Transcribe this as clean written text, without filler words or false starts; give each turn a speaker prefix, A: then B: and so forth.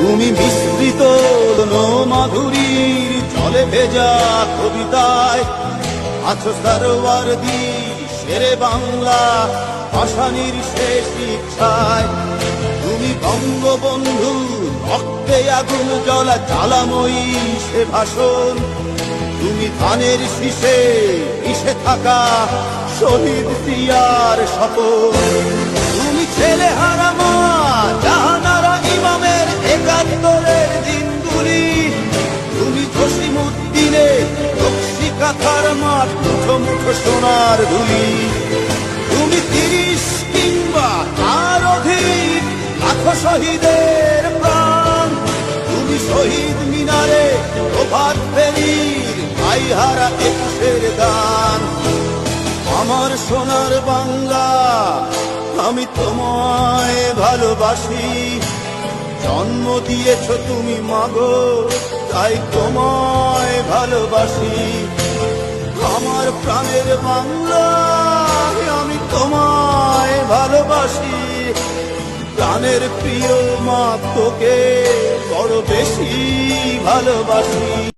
A: তুমি মিশ্রিত মাধুরীর জলে ভেজা কবিতায় আছো সরওয়ার্দী শেরে বাংলা ভাষানির শেষ ইচ্ছায়। তুমি বঙ্গবন্ধু রক্তে আগুন জ্বলা জ্বালাময়ী সে ভাষণ। তুমি ধানের শীষে মিশে থাকা শহীদ জিয়ার শপথ। তুমি ছেলে হারা মা জাহানারা ইমামের ৭১-এর দিনগুলি। তুমি জসিমউদ্দিনের নকশি কাঁথার মাঠ মুঠো মুঠো সোনার ধুলি। তুমি ৩০ কিংবা তার অধিক লাখো শহীদের প্রাণ। তুমি শহীদ মিনারে প্রভাত ফেরির ভাইহারা ২১-এর গান। আমার সোনার বাংলা আমি তোমায় ভালোবাসি। জন্ম দিয়েছ তুমি মাগো তাই তোমায় ভালোবাসি। আমার প্রাণের বাংলা আমি তোমায় ভালোবাসি। প্রাণের প্রিয় মা তোকে বড় বেশি ভালোবাসি।